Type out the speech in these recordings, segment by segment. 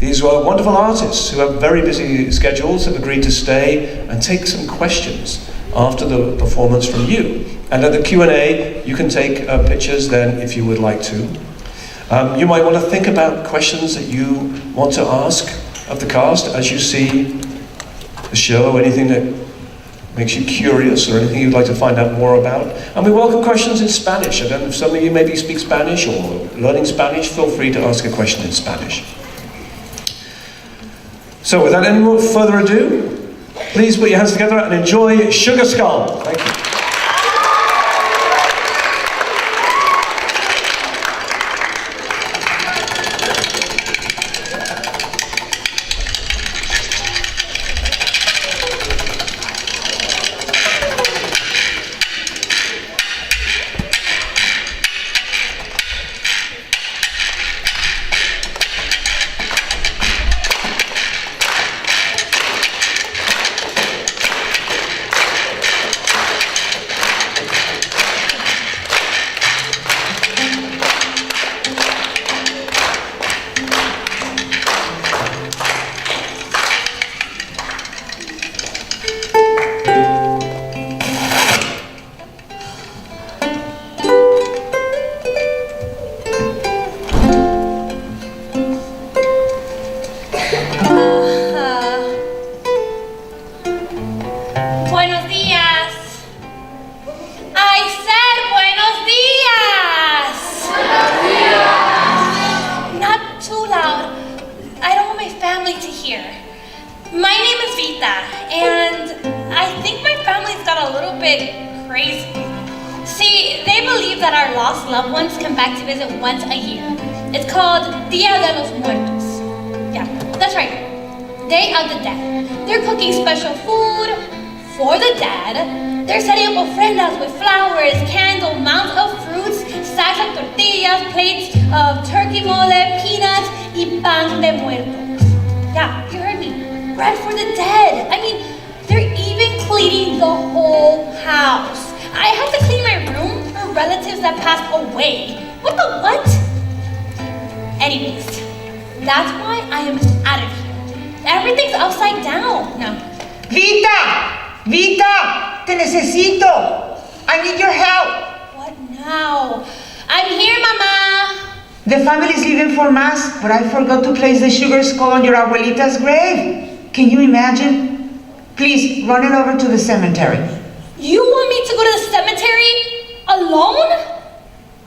These were wonderful artists who have very busy schedules, have agreed to stay and take some questions after the performance from you. And at the Q&A, you can take pictures then if you would like to. You might want to think about questions that you want to ask of the cast as you see the show, anything that makes you curious or anything you'd like to find out more about. And we welcome questions in Spanish. I don't know if some of you maybe speak Spanish or learning Spanish, feel free to ask a question in Spanish. So without any more further ado, please put your hands together and enjoy Sugar Skull. Thank you. But I forgot to place the sugar skull on your abuelita's grave. Can you imagine? Please, run it over to the cemetery. You want me to go to the cemetery alone?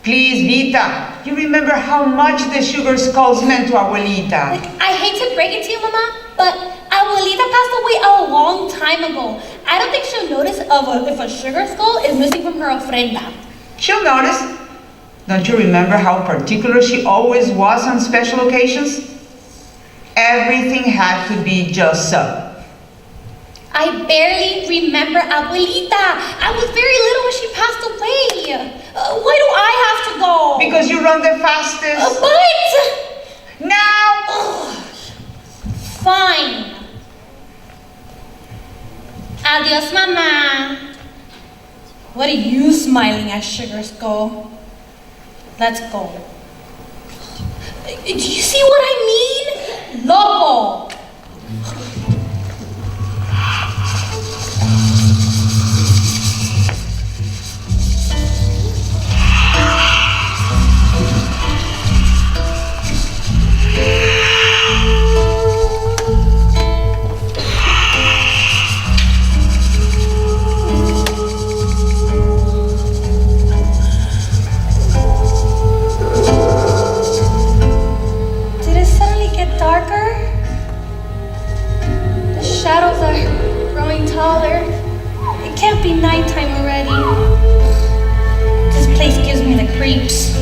Please, Vita. You remember how much the sugar skulls meant to abuelita. I hate to break it to you, Mama, but abuelita passed away a long time ago. I don't think she'll notice if a sugar skull is missing from her ofrenda. She'll notice. Don't you remember how particular she always was on special occasions? Everything had to be just so. I barely remember abuelita. I was very little when she passed away. Why do I have to go? Because you run the fastest. But... Now! Ugh. Fine. Adios, Mama. What are you smiling at, Sugar Skull? Let's go. Do you see what I mean? Loco. Nighttime already. This place gives me the creeps.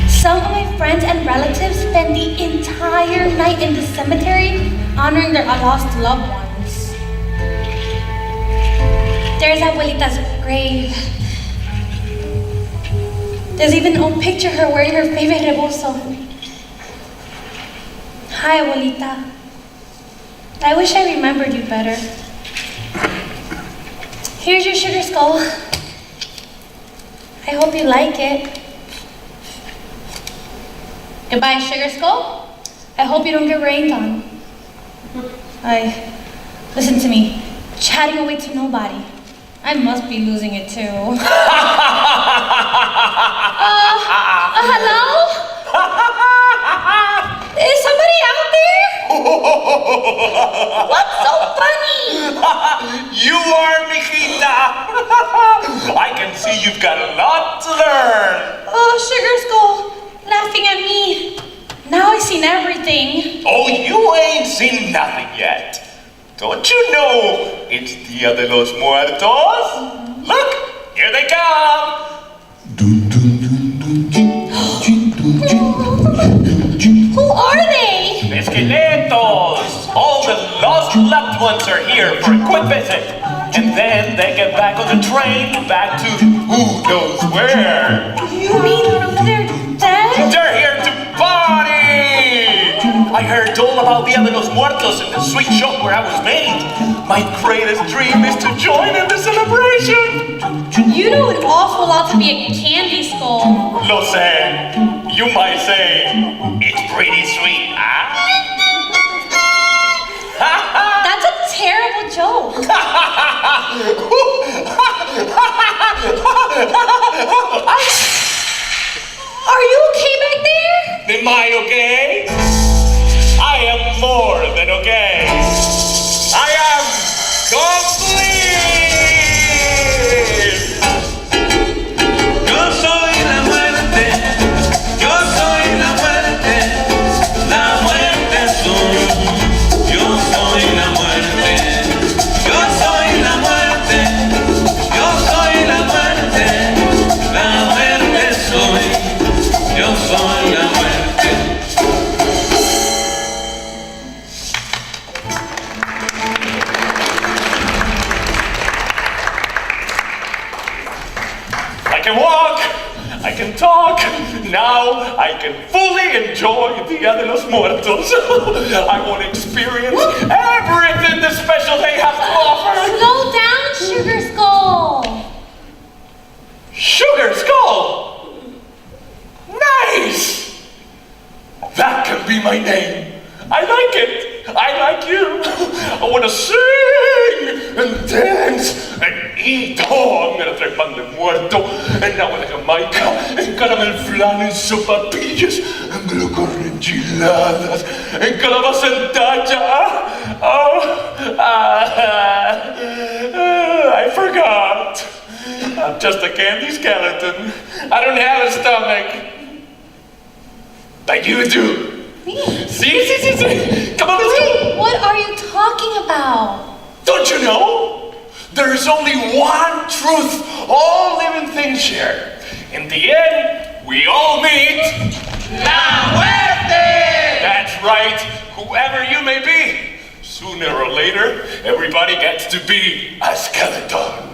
Some of my friends and relatives spend the entire night in the cemetery honoring their lost loved ones. There's abuelita's grave. There's even an old picture of her wearing her favorite rebozo. Hi, abuelita. I wish I remembered you better. Here's your sugar skull. I hope you like it. Goodbye, Sugar Skull. I hope you don't get rained on. Listen to me, chatting away to nobody. I must be losing it too. Hello? Is somebody out there? What's so funny? You are, mijita. I can see you've got a lot to learn. Oh, Sugar Skull, laughing at me. Now I've seen everything. Oh, you ain't seen nothing yet. Don't you know it's Dia de los Muertos? Look, here they come. Who are they? Esqueletos. All the lost loved ones are here for a quick visit. And then they get back on the train back to who knows where. You mean they're dead? They're here to party! I heard all about Dia de los Muertos in the sweet shop where I was made. My greatest dream is to join in the celebration. You know an awful lot to be a candy skull. Lo sé. You might say, it's pretty sweet, huh? That's a terrible joke. Are you okay back there? Am I okay? I am more than okay. I am complete! Yo soy la muerte, yo soy la muerte soy, yo soy la muerte, yo soy la muerte, yo soy la muerte soy, yo soy la muerte. I can walk, I can talk, now I can fully enjoy Dia de los Muertos. I want to experience everything this special day has to offer. Slow down, Sugar Skull. Sugar Skull! Nice! That can be my name. I like it. I like you. I want to sing and dance and eat. Oh, I'm gonna traer pan de muerto and agua de Jamaica and caramel flan and sopapillas and glucor enchiladas and calabaza en talla. Oh, I forgot. I'm just a candy skeleton. I don't have a stomach. But you do. Me? See. Come on, let's go. What are you talking about? Don't you know? There is only one truth all living things share. In the end, we all meet La Muerte! That's right, whoever you may be. Sooner or later, everybody gets to be a skeleton.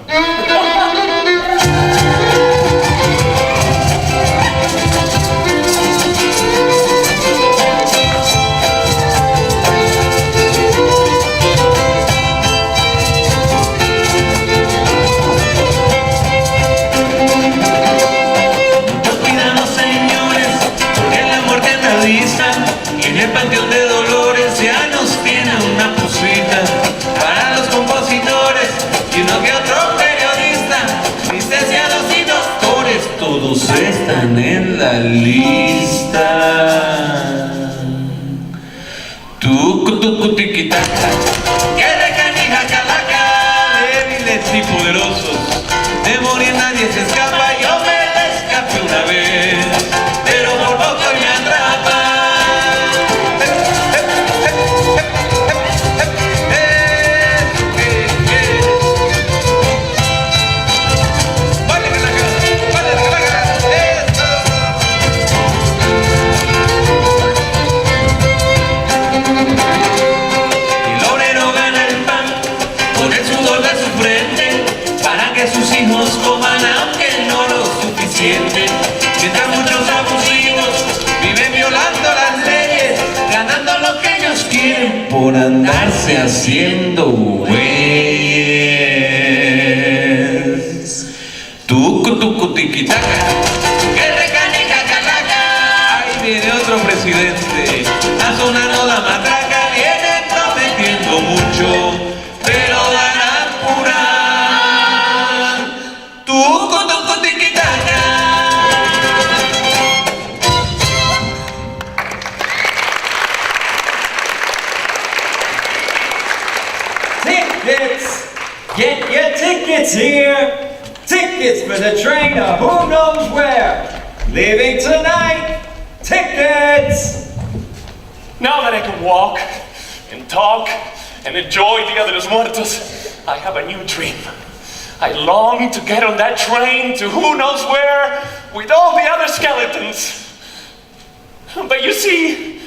Y en el panteón de Dolores ya nos tiene una posita para los compositores y uno que otro periodista, licenciados y doctores, todos están en la lista. Tucu tiquitaca, que de canija calaca, débiles y poderosos, de morir nadie se escapa, yo me la escapé una vez, pero por poco me atrapa. Sus hijos coman aunque no lo suficiente, mientras muchos abusivos viven violando las leyes, ganando lo que ellos quieren por andarse haciendo güeyes. Tucu tiquitaca, que recanica calaca, ahí viene otro presidente a sonar tickets! Get your tickets here! Tickets for the train to who knows where! Leaving tonight! Tickets! Now that I can walk and talk and enjoy Dia de los Muertos, I have a new dream. I long to get on that train to who knows where with all the other skeletons. But you see,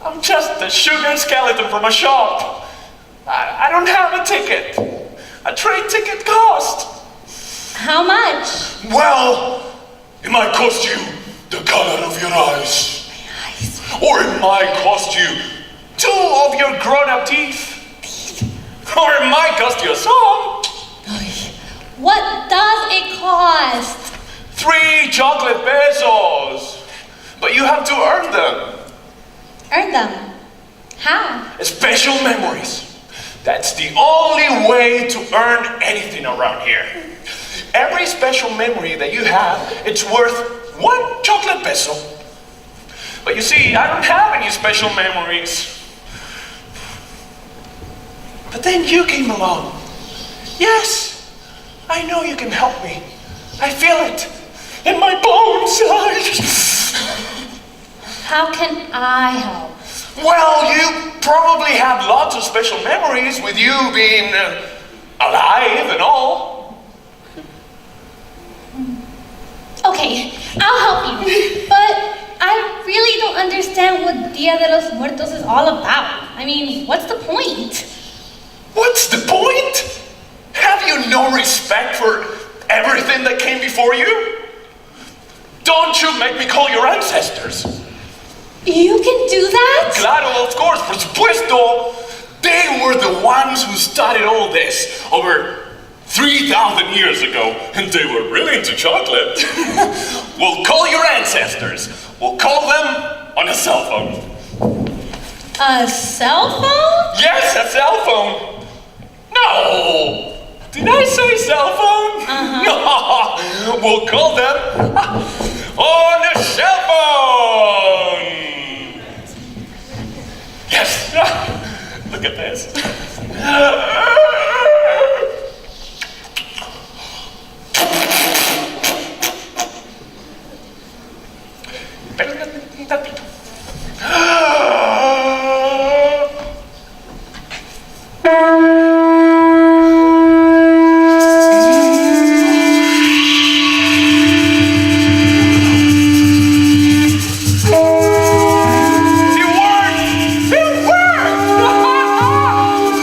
I'm just a sugar skeleton from a shop. I don't have a ticket. A train ticket costs. How much? Well, it might cost you the color of your eyes. Or it might cost you 2 of your grown-up teeth. Or it might cost you a song. What does it cost? 3 chocolate pesos. But you have to earn them. Earn them. How? Special memories. That's the only way to earn anything around here. Every special memory that you have, it's worth 1 chocolate peso. But you see, I don't have any special memories. But then you came along. Yes, I know you can help me. I feel it in my bones. How can I help? Well, you probably have lots of special memories with you being alive and all. Okay, I'll help you. But I really don't understand what Dia de los Muertos is all about. I mean, what's the point? What's the point? Have you no respect for everything that came before you? Don't you make me call your ancestors. You can do that? Claro, of course, por supuesto. They were the ones who started all this over 3,000 years ago, and they were really into chocolate. We'll call your ancestors. We'll call them on a cell phone. A cell phone? Yes, a cell phone. No! Did I say cell phone? No! We'll call them on a cell phone! Yes! Look at this. It worked!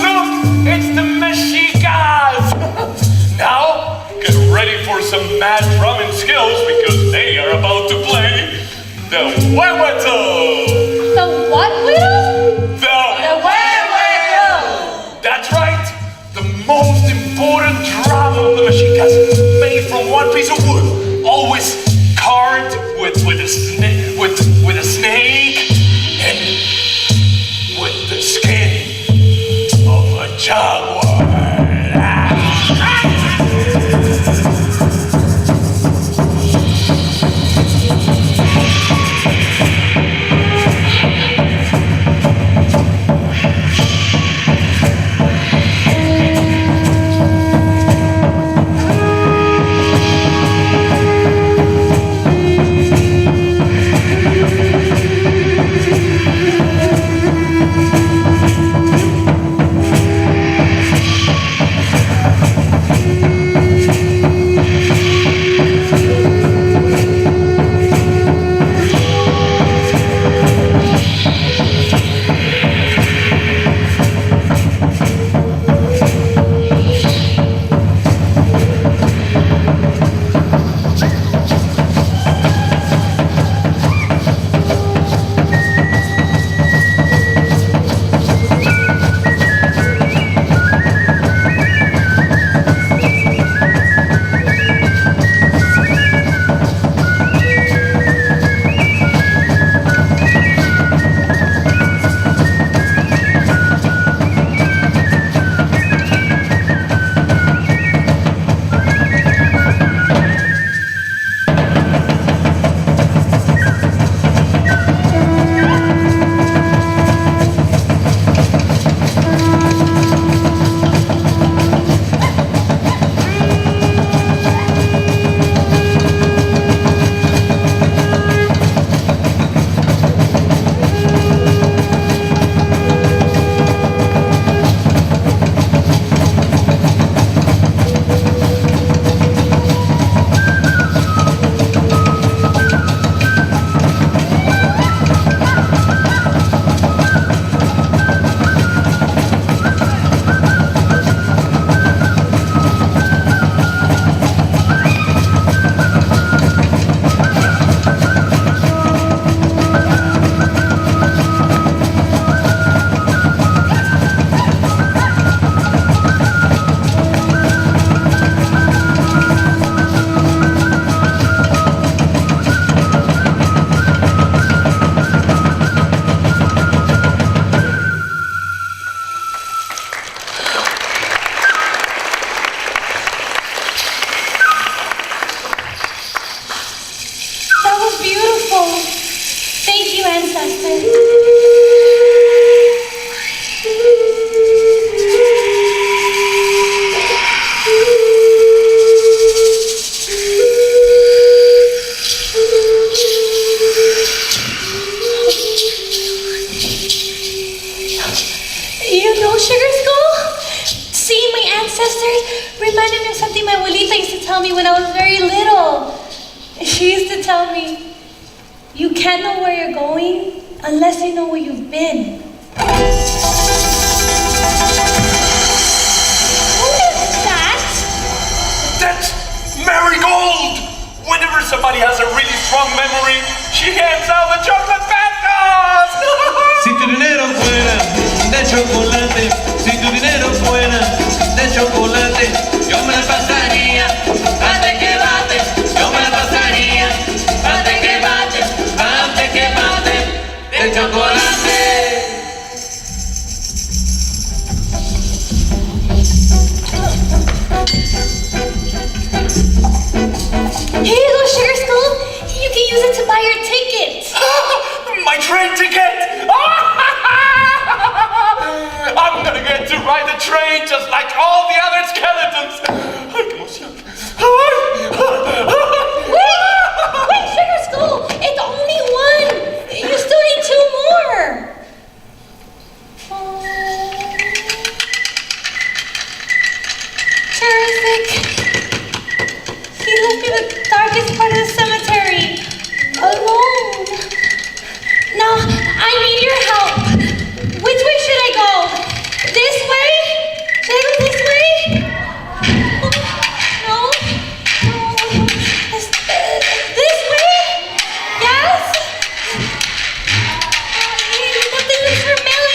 Look, it's the You know, Sugar Skull? Seeing my ancestors reminded me of something my abuelita used to tell me when I was very little. She used to tell me, you can't know where you're going unless you know where you've been. What is that? That's Marigold! Whenever somebody has a really strong memory, she hands out the chocolate bangos! Si tu dinero fuera de chocolate, si tu dinero fuera de chocolate, yo me la pasaría, bate que bate, yo me la pasaría, bate que bate, bate que bate, de chocolate. Here you go, Sugar Skull. You can use it to buy your ticket. My train ticket! I'm gonna get to ride the train just like all the other skeletons! Ay, qué emoción. Wait, Sugar Skull. It's only one. You still need two more. Terrific. He left me in the darkest part of the cemetery, alone. Now, I need your help. Which way should I go? This way? Should I go this way? No? No. This way? Yes? Nothing looks familiar.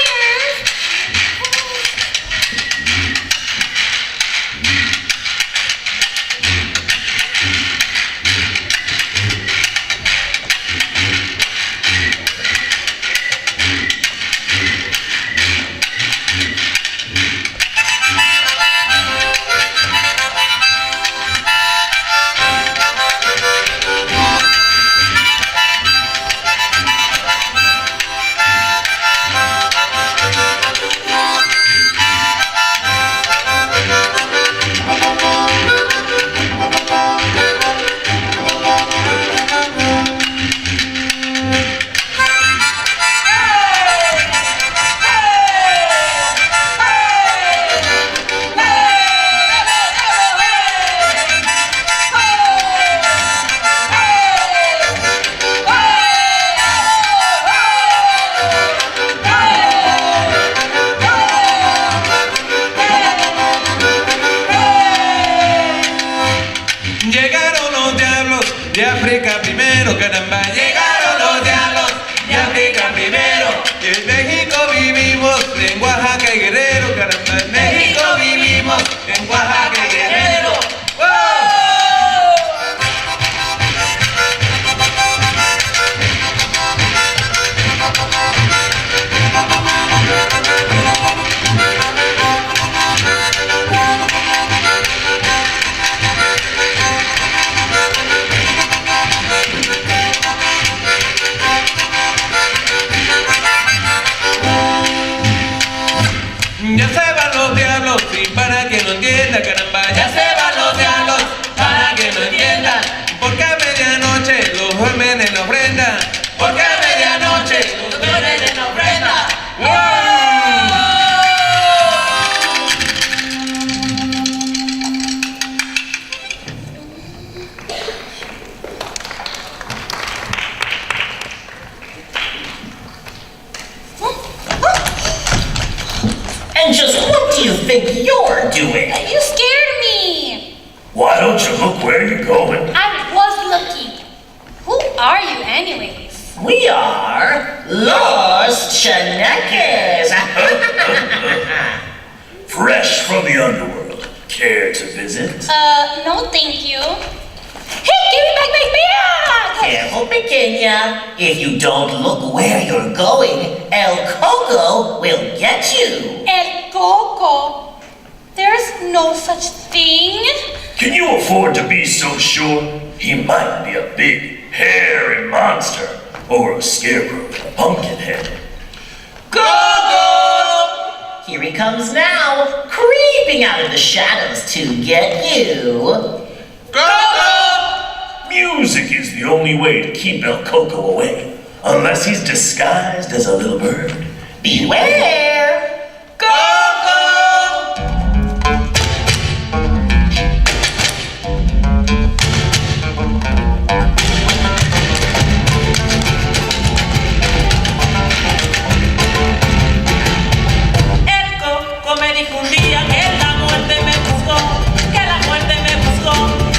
Llegaron los diablos de África primero, caramba. Llegaron los diablos de África primero. Y en México vivimos, en Oaxaca y Guerrero, caramba. En México vivimos, en Oaxaca y Guerrero. ¡Wow! Ya se van los diablos y para que no entienda, caramba. Ya se van los diablos para que no entienda. Porque a medianoche los duermen en la ofrenda. Porque a medianoche los duermen en la ofrenda. ¡Wow! And just what do you think you're doing? You scared me. Why don't you look where you're going? I was looking. Who are you anyways? We are Los Chaneques. Fresh from the underworld. Care to visit? No thank you. Hey, give me back my bag! Careful, pequeña. If you don't look where you're going, El Coco will get you. El Coco. There's no such thing. Can you afford to be so sure? He might be a big, hairy monster, or a scarecrow with a pumpkin head. Coco! Here he comes now, creeping out of the shadows to get you. ¡Coco! Music is the only way to keep El Coco away, unless he's disguised as a little bird. Beware! ¡Coco! me dijo un día que la muerte me buscó, que la muerte me buscó.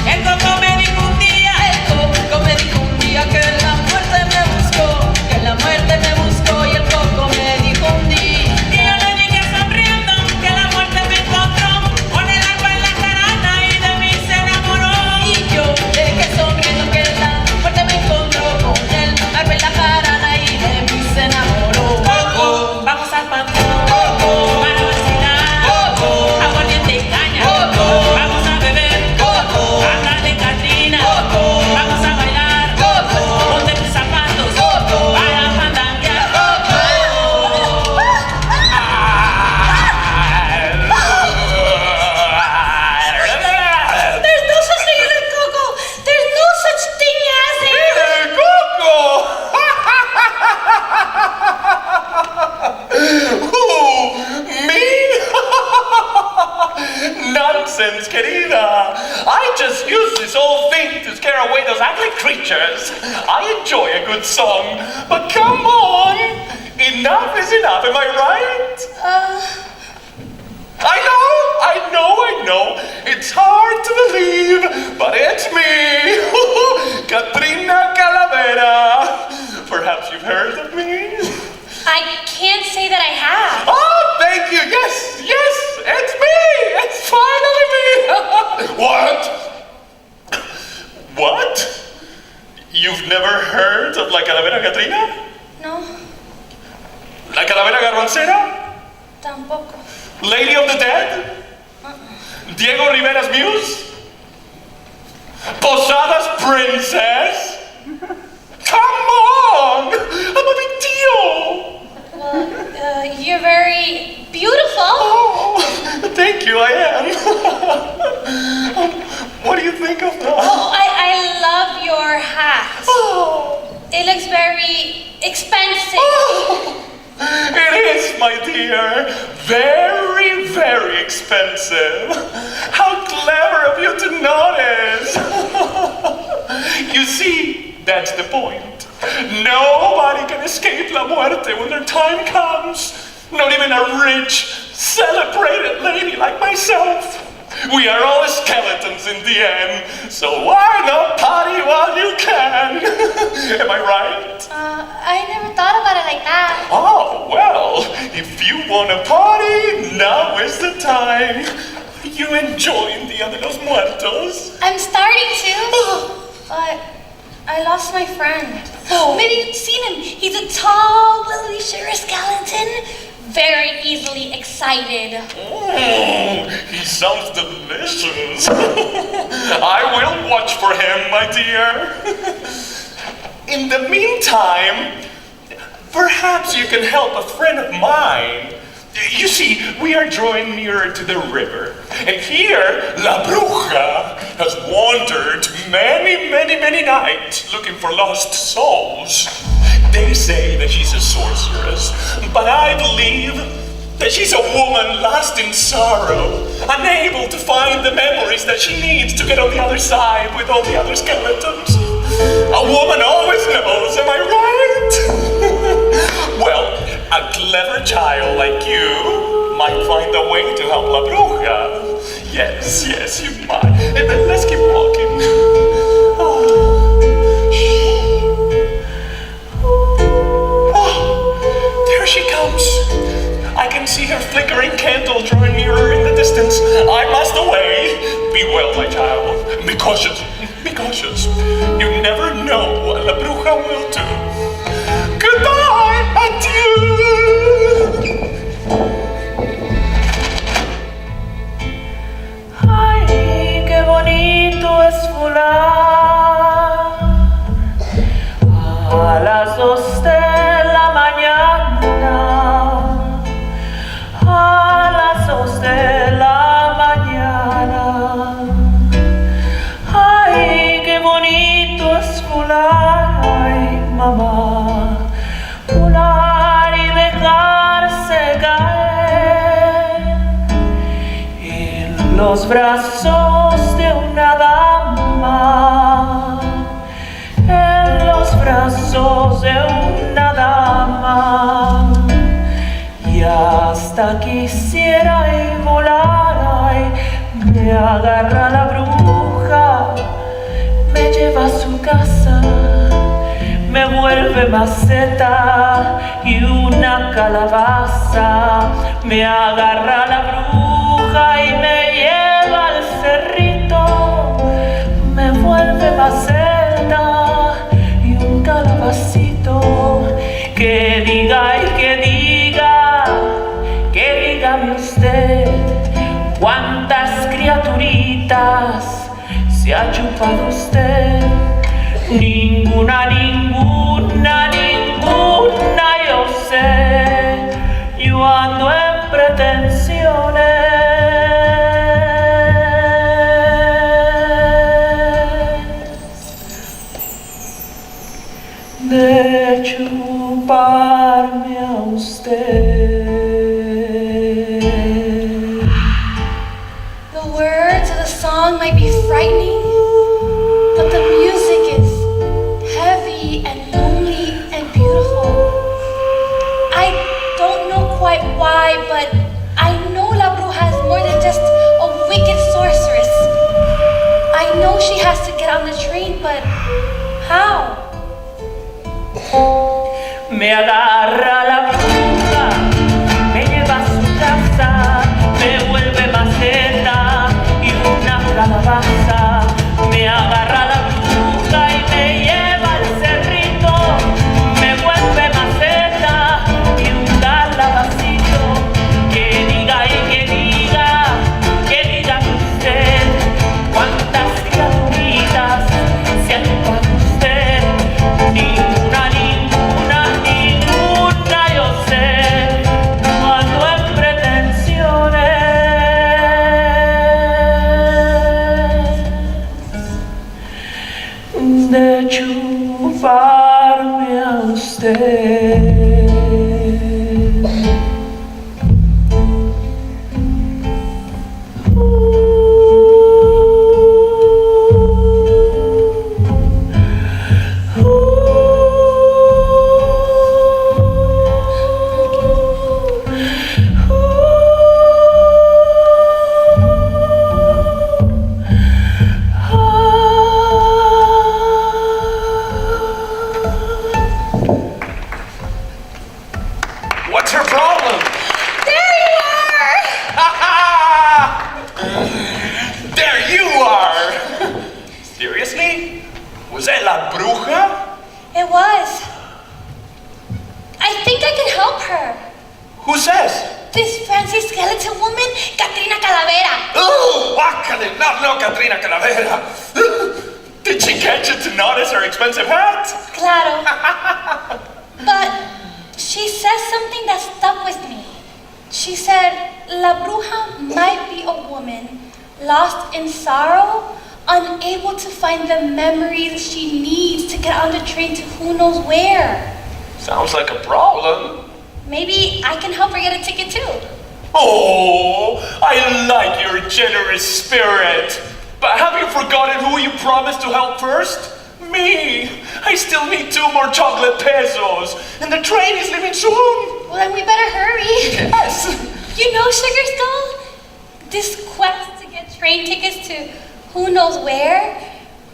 El coco me dijo un día, el coco me dijo un día que la muerte me buscó, que la muerte me buscó. Y el coco me dijo un día, y yo le dije sonriendo que la muerte me encontró con el arpa en la carana y de mí se enamoró. Y yo le dije sonriendo que la muerte me encontró con el arpa en la carana y de mí se enamoró. Coco, vamos al pantano, Coco, para vacilar, Coco, aguardiente y caña, Coco, vamos a beber, Coco, a hablar de Catrina, Coco, vamos a bailar, Coco, ponte tus zapatos, Coco, para fandanguear, Coco. There's no such thing as a coco. There's no such thing as a... Me? Nonsense, querida. I just use this old thing to scare away those ugly creatures. I enjoy a good song, but come on. Enough is enough, am I right? I know. It's hard to believe, but it's me, Katrina Calavera. Perhaps you've heard of me? I can't say that I have. Oh, thank you. Yes, it's me. It's finally me. What? You've never heard of La Calavera Katrina? No, La Calavera Garbancera? tampoco. Lady of the Dead? Diego Rivera's Muse? Posadas Princess? Come on! I'm a big deal! Well, you're very beautiful. Oh, thank you, I am. What do you think of that? Oh, I love your hat. Oh, It looks very expensive. it is, my dear. Very, very expensive. How clever of you to notice. You see, that's the point. Nobody can escape la muerte when their time comes. Not even a rich, celebrated lady like myself. We are all skeletons in the end, so why not party while you can? Am I right? I never thought about it like that. Oh, well, if you want to party, now is the time. Are you enjoying Dia de los Muertos? I'm starting to, but I lost my friend. Maybe you've seen him. He's a tall, willowy sugar skeleton. Very easily excited. He sounds delicious. I will watch for him, my dear. In the meantime, perhaps you can help a friend of mine. You see, we are drawing nearer to the river, and here, La Bruja has wandered many, many, many nights looking for lost souls. They say that she's a sorceress, but I believe that she's a woman lost in sorrow, unable to find the memories that she needs to get on the other side with all the other skeletons. A woman always knows, am I right? Well, a clever child like you might find a way to help La Bruja. Yes, you might. And then let's keep walking. There she comes. I can see her flickering candle drawing nearer in the distance. I must away. Be well, my child. Be cautious. Be cautious. You never know what La Bruja will do. Goodbye. Adieu. Ay, qué bonito es volar a las 2 de la mañana, a las 2 de la mañana. Ay, qué bonito es volar, ay, mamá, volar y dejarse caer en los brazos de una dama, en los brazos de una dama, y así hasta quisiera y volar, ay, me agarra la bruja, me lleva a su casa, me vuelve maceta y una calabaza, me agarra la bruja y me lleva al cerrito, me vuelve maceta y un calabacito, que diga y que dígame usted cuántas criaturitas se ha chupado usted. Ninguna, ninguna, ninguna, yo sé, yo ando en pretensiones de chuparme a usted. The words of the song might be frightening, but the music is heavy and lonely and beautiful. I don't know quite why, but I know La Bruja is more than just a wicked sorceress. I know she has to get on the train, but how? Me agarra la bruja, me lleva a su casa, me vuelve maceta y una calabaza. Me agarra la bruja y me lleva al cerrito, me vuelve maceta y un calabacito. Que diga y que diga usted cuántas criaturitas se ha chupado usted. Ninguna, ninguna, ninguna, yo sé, no ando en pretensiones de chuparme a usted. What's her problem? There you are! There you are! Seriously? Was that La Bruja? It was. I think I can help her. Who says? This fancy skeleton woman, Katrina Calavera. Oh, guácale, no, Katrina Calavera. Did she get you to notice her expensive hat? Claro. But she said something that stuck with me. She said, La Bruja might be a woman lost in sorrow, unable to find the memories she needs to get on the train to who knows where. Sounds like a problem. Maybe I can help her get a ticket too. Oh, I like your generous spirit. But have you forgotten who you promised to help first? Me. I still need 2 more chocolate pesos. And the train is leaving soon. Well, then we better hurry. Yes. You know, Sugar Skull, this quest to get train tickets to who knows where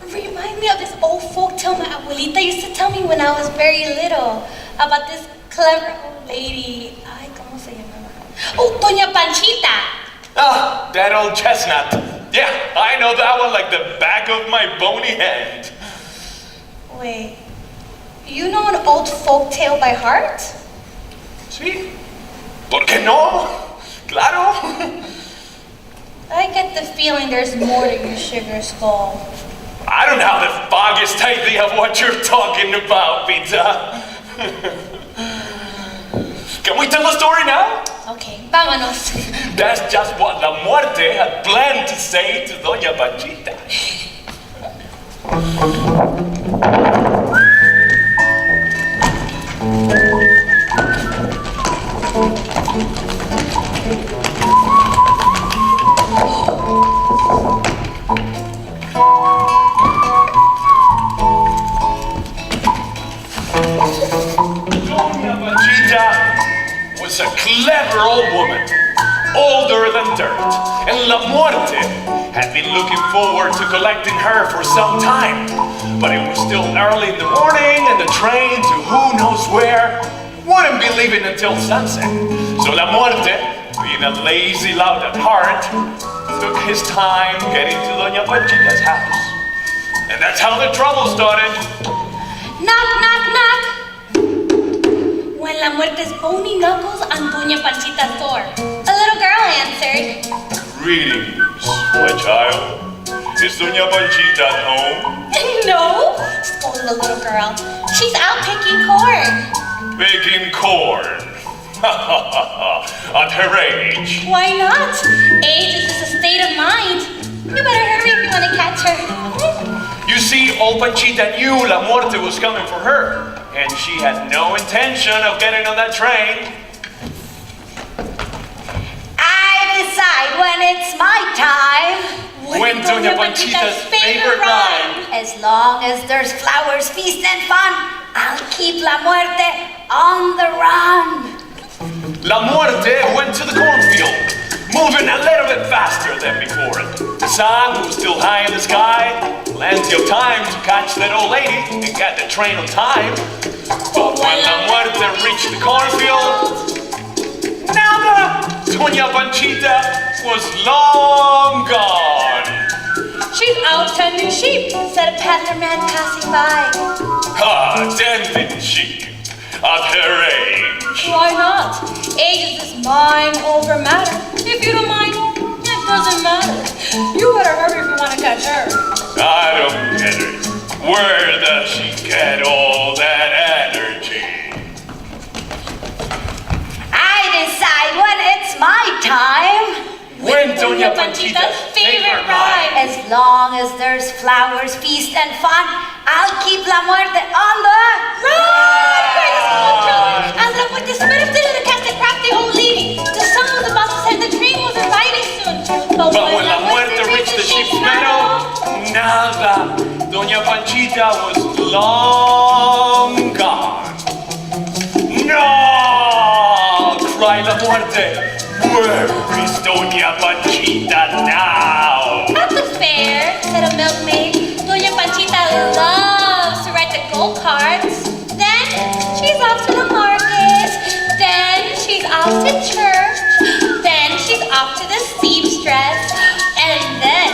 remind me of this old folk tale my abuelita used to tell me when I was very little about this clever old lady. Ay, ¿cómo se llamaba? Oh, Doña Panchita. Ah, that old chestnut. Yeah, I know that one like the back of my bony hand. Wait, you know an old folk tale by heart? Sí. ¿Por qué no? Claro. I get the feeling there's more to you, Sugar Skull. I don't have the foggiest idea of what you're talking about, Pizza. Can we tell the story now? Okay, vámonos. That's just what La Muerte had planned to say to Doña Panchita. Doña Panchita was a clever old woman. woman, older than dirt, and La Muerte had been looking forward to collecting her for some time. But it was still early in the morning, and the train to who knows where wouldn't be leaving until sunset. So La Muerte, being a lazy lout at heart, took his time getting to Doña Panchita's house. And that's how the trouble started. Knock, knock, knock. When La Muerte's bony knuckles on Doña Panchita's door, a little girl answered. Greetings, my child. Is Doña Panchita at home? No, scolded the little girl. She's out picking corn. Baking corn. At her age. Why not? Age is just a state of mind. You better hurry if you want to catch her. You see, old Panchita knew La Muerte was coming for her, and she had no intention of getting on that train. I decide when it's my time. When Doña Panchita's favorite rhyme. As long as there's flowers, feast, and fun, I'll keep La Muerte on the run. La Muerte went to the cornfield, moving a little bit faster than before. The sun was still high in the sky, plenty of time to catch that old lady and get the train on time. But when La Muerte reached the cornfield, nada! Doña Panchita was long gone. She's out tending sheep, said a peddler man passing by. Tending sheep at her age. Why not? Age is just mind over matter. If you don't mind, it doesn't matter. You better hurry if you want to catch her. I don't get it. Where does she get all that energy? I decide when it's my time. When Doña Panchita's favorite rhyme. As long as there's flowers, feast, and fun, I'll keep La Muerte on the Run! Cried the small children as La Muerte sped up to catch the crafty old lady. The sun was about to set, the train was arriving soon. But when La Muerte reached the sheep's meadow, nada. Doña Panchita was long gone. No! Cried La Muerte. Where is Doña Panchita now? At the fair, said a milkmaid, Doña Panchita loves to ride the go-karts. Then she's off to the market. Then she's off to church. Then she's off to the seamstress. And then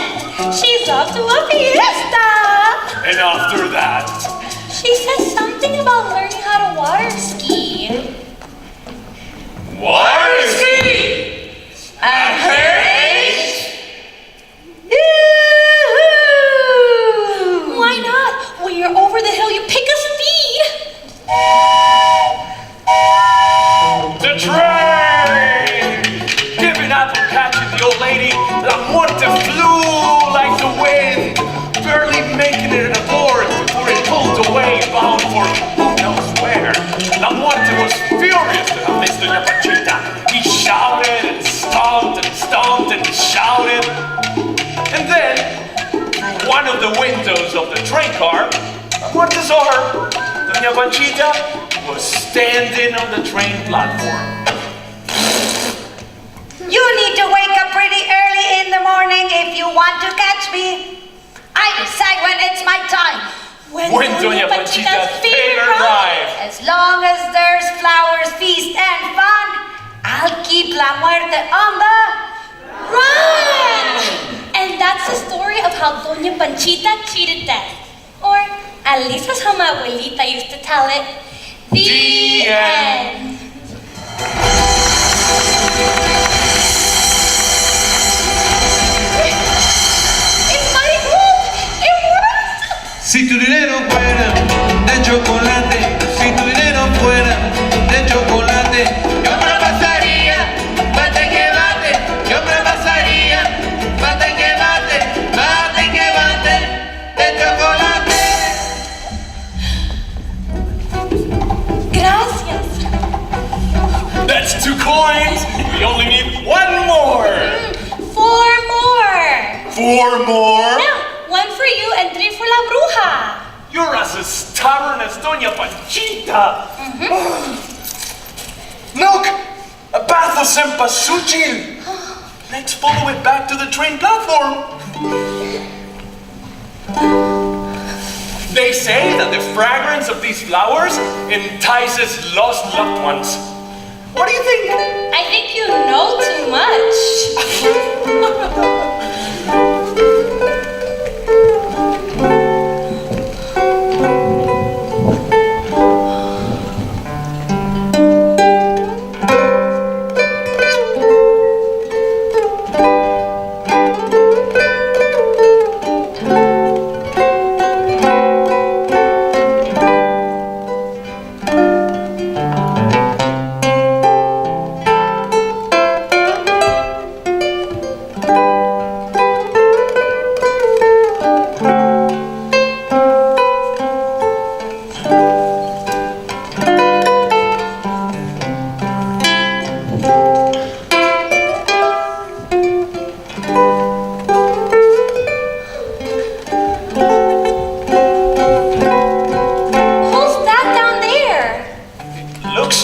she's off to a fiesta. And after that, She said something about learning how to water ski. water ski? At her age? Why not? When you're over the hill, you pick a speed. The train! Giving up and catching the old lady, La Muerte flew like the wind, barely making it in a board before it pulled away, bound for who knows where. La Muerte was furious to have missed Doña Panchita. He shouted and stomped and stomped and shouted. And then, through one of the windows of the train car, La Muerte saw her. Doña Panchita was standing on the train platform. You need to wake up pretty early in the morning if you want to catch me. I decide when it's my time. When Doña Panchita's favorite rhyme. As long as there's flowers, feast, and fun, I'll keep La Muerte on the Run! And that's the story of how Doña Panchita cheated death. Or at least that's how my abuelita used to tell it. The end. It's my book! It worked! Si tu dinero fuera de chocolate, si tu dinero fuera de chocolate, yo me la pasaría, bate que bate, yo me la pasaría, bate que bate, bate que bate, de chocolate. Gracias. That's 2 coins. We only need 1 more. 4 more. 4 more? Yeah, 1 for you and 3 for La Bruja. You're as stubborn as Doña Panchita. Look! A path of cempasúchil. Let's follow it back to the train platform. They say that the fragrance of these flowers entices lost loved ones. What do you think? I think you know too much.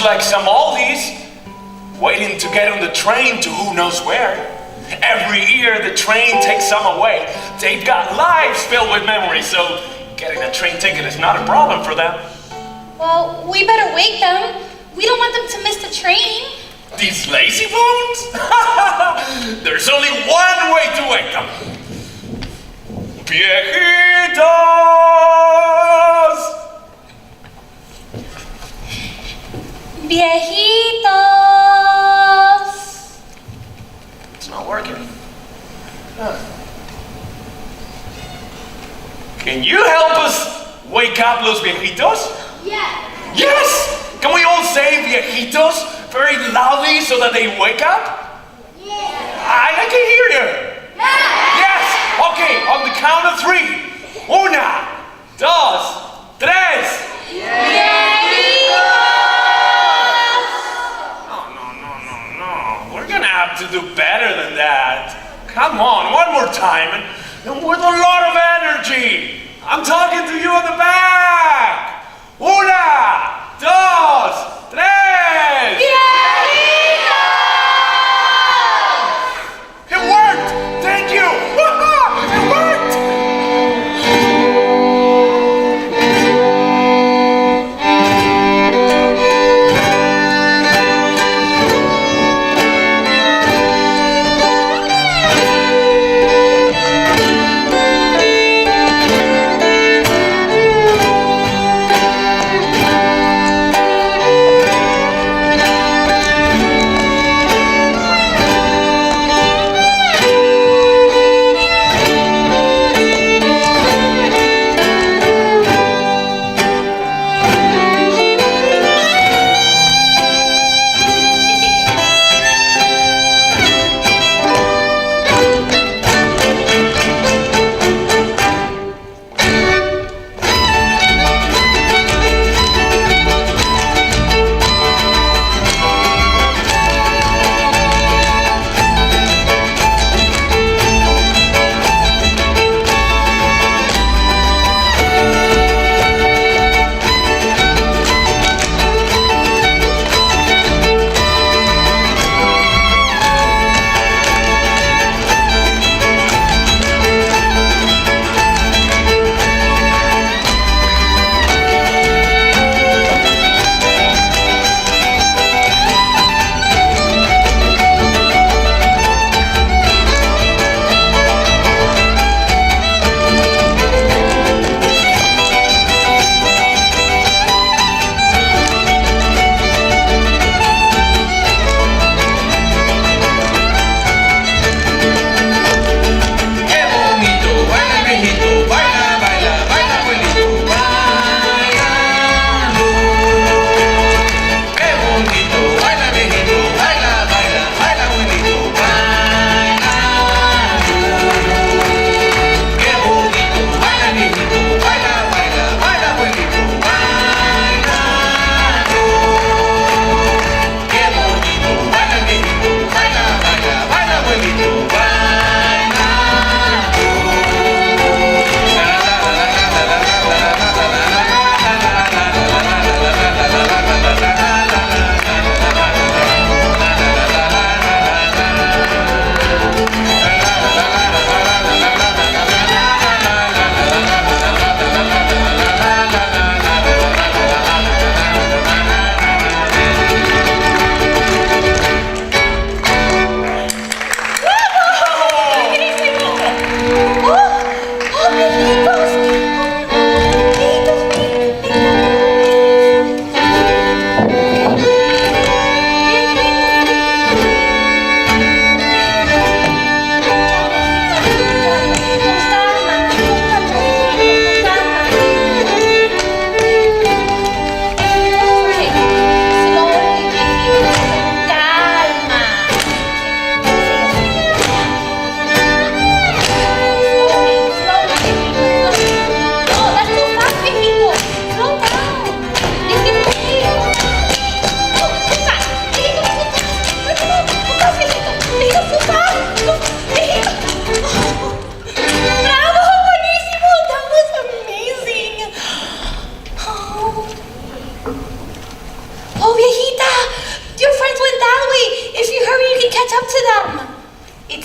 Like some oldies waiting to get on the train to who knows where. Every year the train takes some away. They've got lives filled with memories, so getting a train ticket is not a problem for them. Well, we better wake them. We don't want them to miss the train. These lazy bones? There's only one way to wake them. Viejitos! Viejitos. It's not working. Huh. Can you help us wake up los viejitos? Yeah. Yes! Can we all say viejitos very loudly so that they wake up? Yeah. I can hear you. Yeah. Yes! Okay, on the count of 3. 1, 2, 3. We're gonna have to do better than that. Come on, one more time, and with a lot of energy. I'm talking to you in the back. 1, 2, 3. It worked! Thank you! It worked!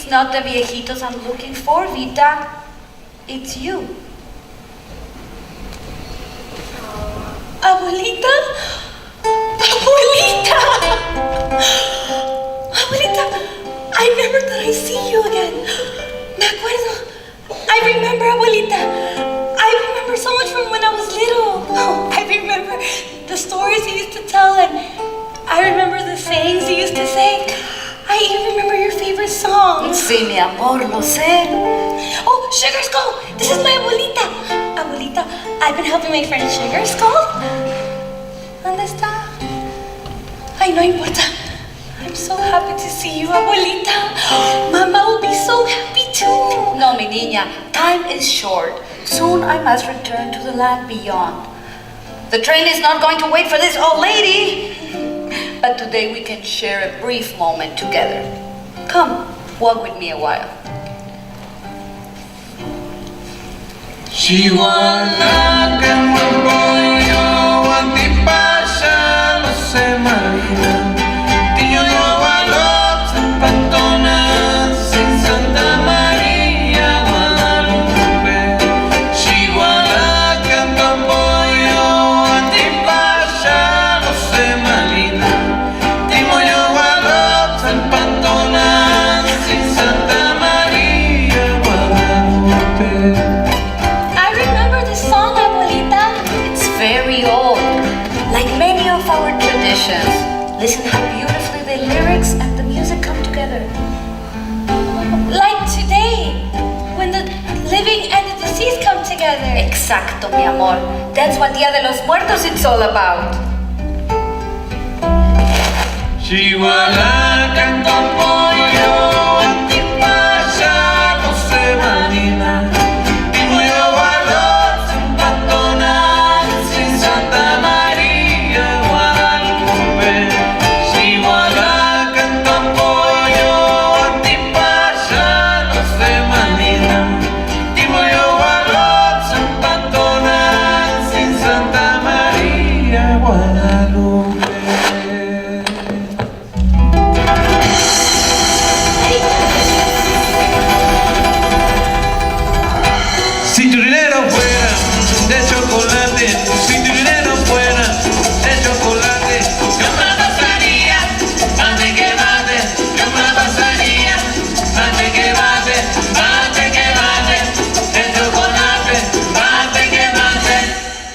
not the viejitos I'm looking for, Vita. It's you. Abuelita? Abuelita! Abuelita, I never thought I'd see you again. Me acuerdo. I remember, Abuelita. I remember so much from when I was little. I remember the stories you used to tell, and I remember the sayings you used to say. I even remember your favorite song. Sí, mi amor, lo sé. Oh, Sugar Skull! This is my abuelita. Abuelita, I've been helping my friend Sugar Skull. ¿Dónde está? Ay, no importa. I'm so happy to see you, abuelita. Mama will be so happy too. No, mi niña, time is short. Soon I must return to the land beyond. The train is not going to wait for this old lady. But today we can share a brief moment together. Come, walk with me a while. Chihuahua, que no voy yo, antipasa, no se marina. Tío yo valor, sin pantonas, sin Santa María, Guadalupe. Chihuahua, que no voy yo, antipasa, no se marina. Tío yo valor, sin pantonas, sin Santa María, Guadalupe. Very old, like many of our traditions. Listen how beautifully the lyrics and the music come together. Like today, when the living and the deceased come together. Exacto, mi amor. That's what Dia de los Muertos it's all about. Chihuahua, canto pollo, antipasa, no se marina. Digo yo valor, sin pantonas, sin Santa María, Guadalupe. Chihuahua, canto pollo, antipasa, no se marina. Digo yo valor, sin pantonas, sin Santa María, Guadalupe. Si tu dinero fuera de chocolate, si tu dinero fuera de chocolate, yo me la pasaría, mate que mate, yo me la pasaría, mate que mate, mate que mate, de chocolate, mate que mate,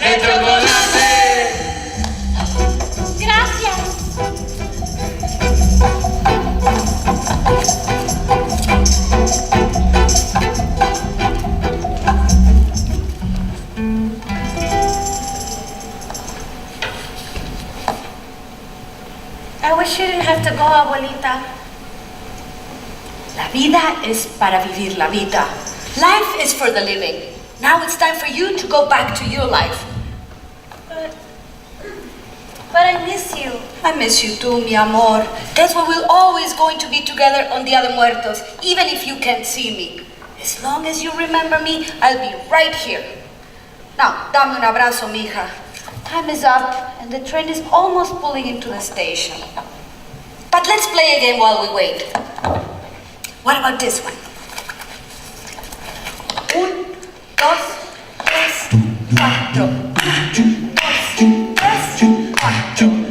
de chocolate. Gracias. I wish you didn't have to go, abuelita. La vida es para vivir la vida. Life is for the living. Now it's time for you to go back to your life. But I miss you. I miss you too, mi amor. That's why we're always going to be together on Dia de Muertos, even if you can't see me. As long as you remember me, I'll be right here. Now, dame un abrazo, mija. Time is up, and the train is almost pulling into the station. But let's play a game while we wait. What about this one? 1, 2, 3, 4. 1, 2, 3, 4.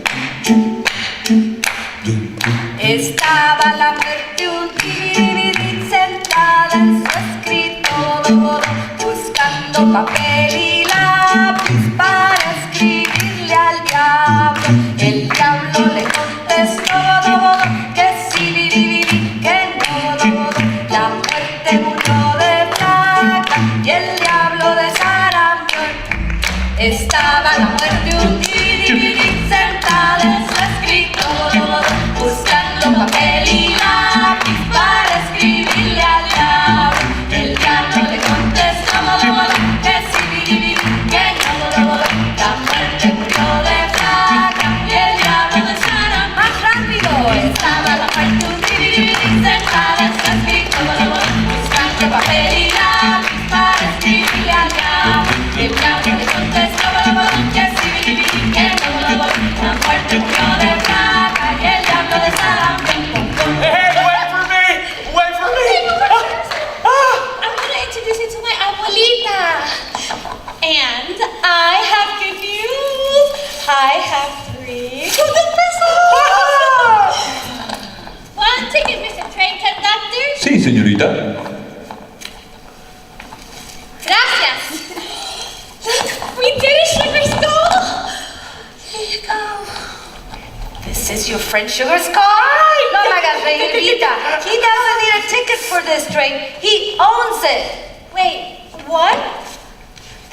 Estaba la muerte un tirirí sentada en su escritorio, buscando papel y lápiz para escribirle al diablo. El diablo le contestó que sí, que no. La muerte murió de plaga y el diablo de sarampión. Estaba la muerte un tirirí sentada en su escritorio, buscando papel y lápiz para escribirle al diablo. El diablo le contestó que sí, factor? Sí, señorita. Gracias. We did it, Sugar Skull. Here you go. This is your friend Sugar Skull? No me hagas reír, Vita. He doesn't need a ticket for this train. He owns it. Wait, what?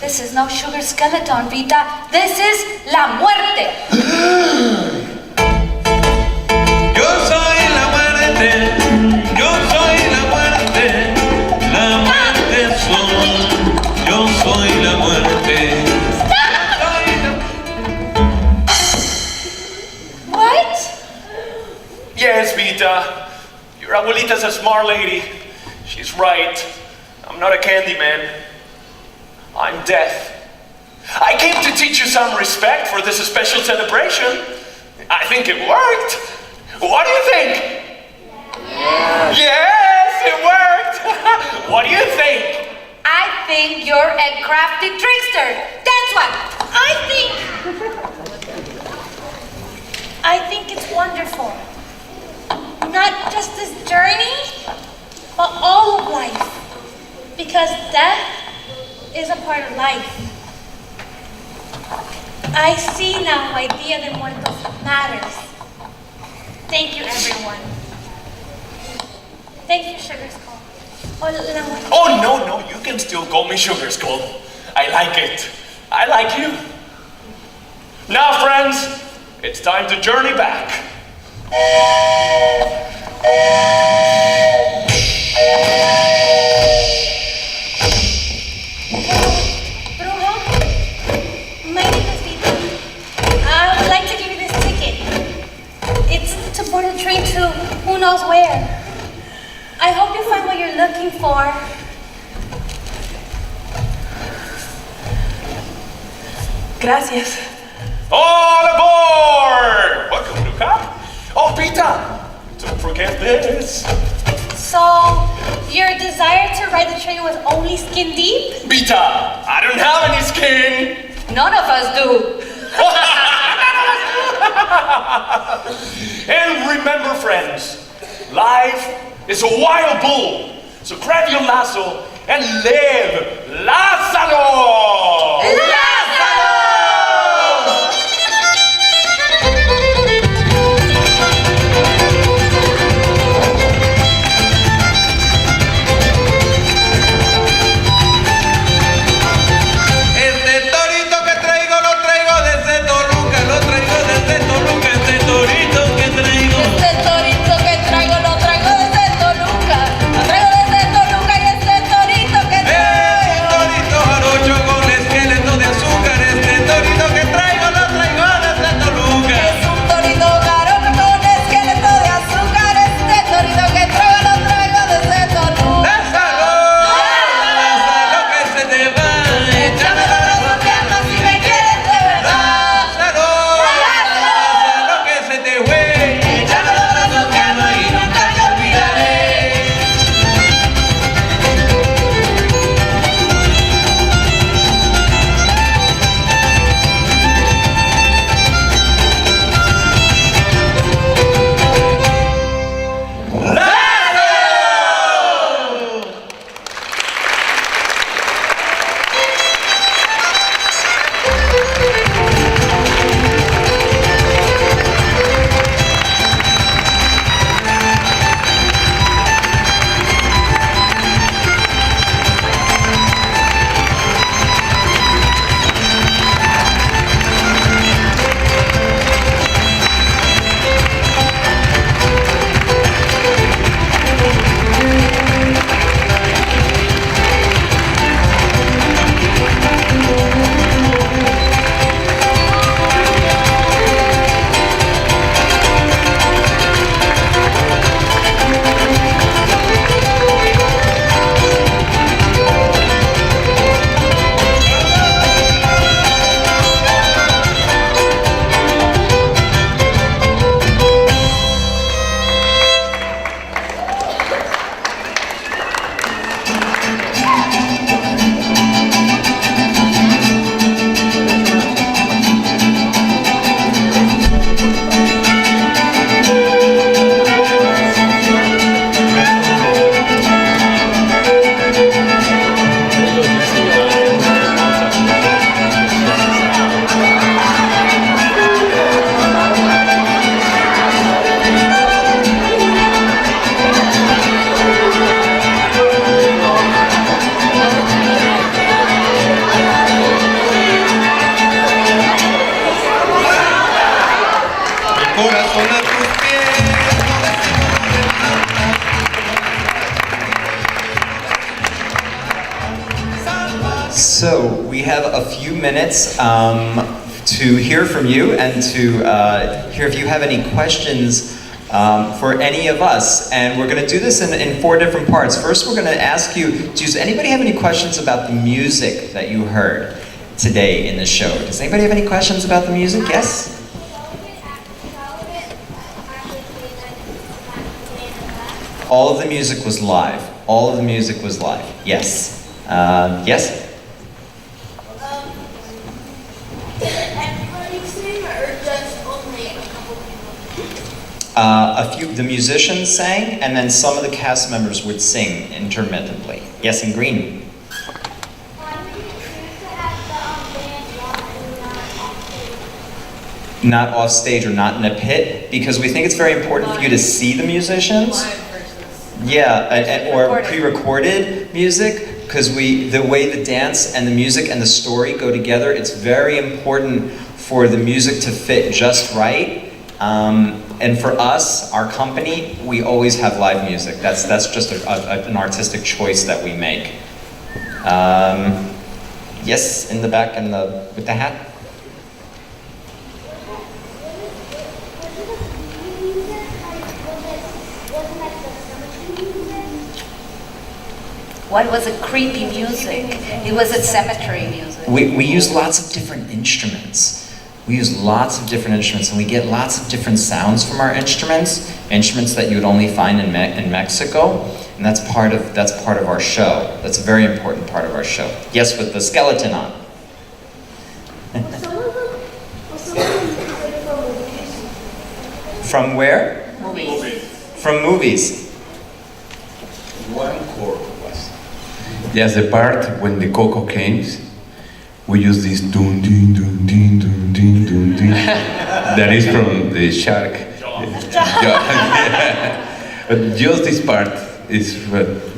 This is no sugar skeleton, Vita. This is la muerte. Yo soy la muerte. Yo soy la muerte. La muerte soy. Yo soy la muerte. What? Yes, Vita. Your abuelita's a smart lady. She's right. I'm not a candy man. I'm deaf. I came to teach you some respect for this special celebration. I think it worked. What do you think? Yeah. Yes, it worked. What do you think? I think you're a crafty trickster. That's what. I think it's wonderful. Not just this journey, but all of life. Because death is a part of life. I see now why Dia de Muertos matters. Thank you, everyone. Thank you, Sugar Skull. Oh, no, you can still call me Sugar Skull. I like it. I like you. Now, friends, it's time to journey back. Brujo, my name is Vita. I would like to give you this ticket. It's to board a train to who knows where. I hope you find what you're looking for. Gracias. All aboard! Welcome to camp. Oh, Vita, don't forget this. So, your desire to ride the train was only skin deep? Vita, I don't have any skin. None of us do. And remember, friends, life is a wild bull. So grab your lasso and live. Lázalo! Este torito que traigo lo traigo desde Toluca, lo traigo desde Toluca, este torito que traigo. Este torito que traigo lo traigo desde Toluca. Lo traigo desde Toluca y este torito que traigo. Torito jarocho con la So we have a few minutes to hear from you and to hear if you have any questions for any of us. And we're going to do this in 4 different parts. First, we're going to ask you, does anybody have any questions about the music that you heard today in the show? Does anybody have any questions about the music? Yes? All of the music was live. All of the music was live. Yes. Yes? Did everybody sing or just only a couple people? A few, the musicians sang, and then some of the cast members would sing intermittently. Yes, in green. Not off stage or not in a pit, because we think it's very important for you to see the musicians. Yeah, or pre-recorded music, because the way the dance and the music and the story go together, it's very important for the music to fit just right. And for us, our company, we always have live music. That's just an artistic choice that we make. Yes, in the back and with the hat. What was a creepy music? It was a cemetery music. We use lots of different instruments. We use lots of different instruments, and we get lots of different sounds from our instruments that you would only find in Mexico, and that's part of our show. That's a very important part of our show. Yes, with the skeleton on. From where? Movies. From movies. One chord was. Yes, the part when the coco came, we use this dun ding dun ding dun ding dun ding. That is from the shark. Yeah. But just this part is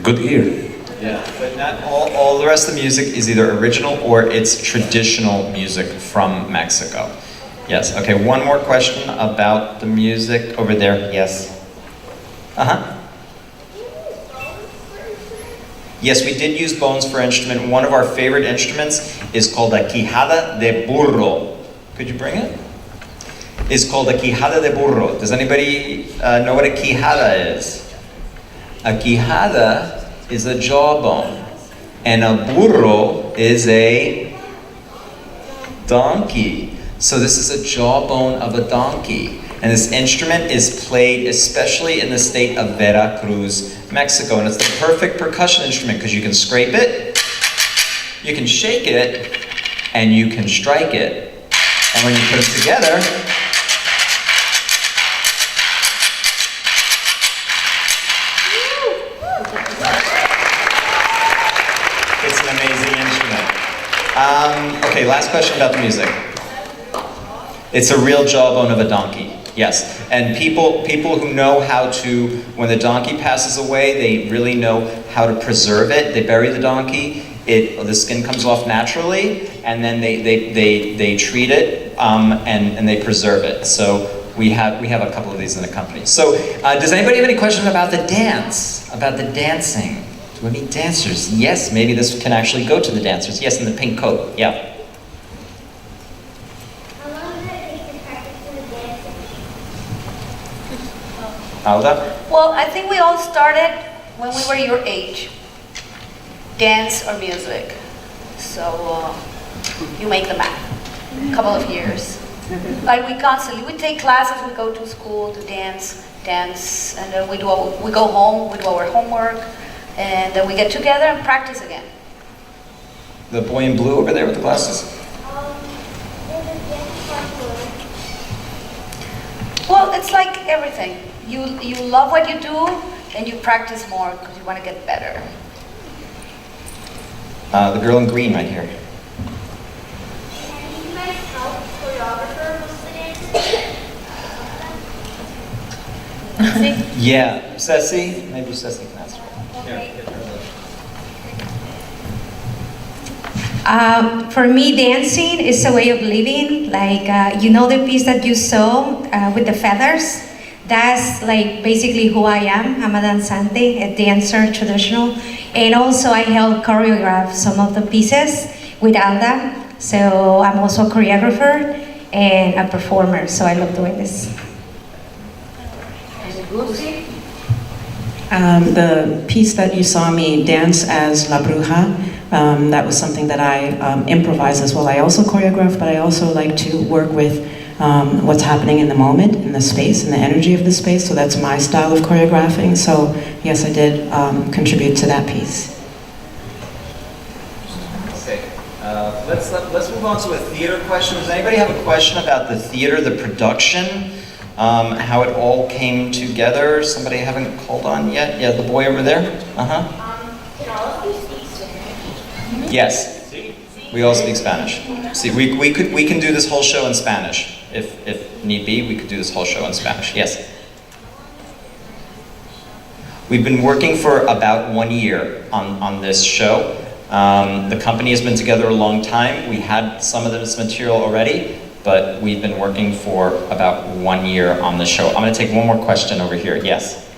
good ear. Yeah, but not all the rest of the music is either original or it's traditional music from Mexico. Yes, okay, one more question about the music over there. Yes. Uh-huh. Yes, we did use bones for instrument. One of our favorite instruments is called a quijada de burro. Could you bring it? It's called a quijada de burro. Does anybody know what a quijada is? A quijada is a jawbone, and a burro is a donkey. So this is a jawbone of a donkey. And this instrument is played especially in the state of Veracruz, Mexico. And it's the perfect percussion instrument because you can scrape it, you can shake it, and you can strike it. And when you put them together, it's an amazing instrument. Okay, last question about the music. It's a real jawbone of a donkey, yes. And people who know how to, when the donkey passes away, they really know how to preserve it. They bury the donkey, the skin comes off naturally, and then they treat it and they preserve it. So we have a couple of these in the company. So does anybody have any questions about the dance, about the dancing? Do we need dancers? Yes, maybe this can actually go to the dancers. Yes, in the pink coat, yeah. Alda? Well, I think we all started when we were your age. Dance or music. So you make the math. A couple of years. Like we take classes, we go to school to dance, and then we go home, we do our homework, and then we get together and practice again. The boy in blue over there with the glasses? Well, it's like everything. You love what you do, and you practice more because you want to get better. The girl in green right here. Can you guys help choreographer most of the dances? Yeah, Ceci? Maybe Ceci can answer. For me, dancing is a way of living. Like, you know the piece that you saw with the feathers? that's like basically who I am. I'm a danzante, a dancer, traditional. And also I help choreograph some of the pieces with Alda. So I'm also a choreographer and a performer, so I love doing this. The piece that you saw me dance as La Bruja, that was something that I improvise as well. I also choreograph, but I also like to work with what's happening in the moment, in the space, in the energy of the space. So that's my style of choreographing. So yes, I did contribute to that piece. Okay, let's move on to a theater question. Does anybody have a question about the theater, the production, how it all came together? Somebody haven't called on yet? Yeah, the boy over there. Can all of you speak Spanish? Yes, we all speak Spanish. See, we can do this whole show in Spanish. If need be, we could do this whole show in Spanish. Yes. We've been working for about 1 year on this show. The company has been together a long time. We had some of this material already, but we've been working for about 1 year on the show. I'm going to take one more question over here. Yes.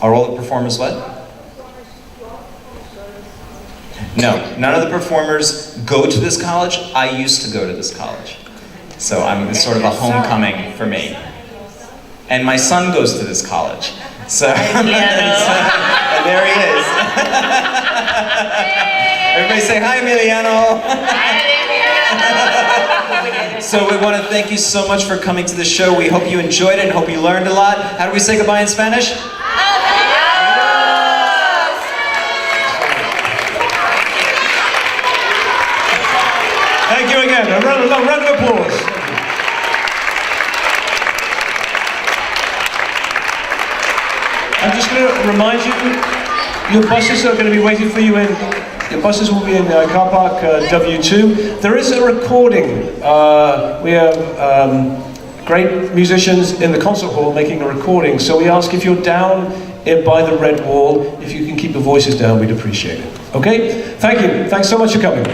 Are all the performers what? No, none of the performers go to this college. I used to go to this college. So it's sort of a homecoming for me. And my son goes to this college. So, and there he is. Everybody say, hi, Emiliano. So we want to thank you so much for coming to the show. We hope you enjoyed it and hope you learned a lot. How do we say goodbye in Spanish? Thank you again. A round of applause. I'm just going to remind you, your buses are going to be waiting for you your buses will be in car park W2. There is a recording. We have great musicians in the concert hall making a recording. So we ask if you're down by the red wall, if you can keep your voices down, we'd appreciate it. Okay? Thank you. Thanks so much for coming.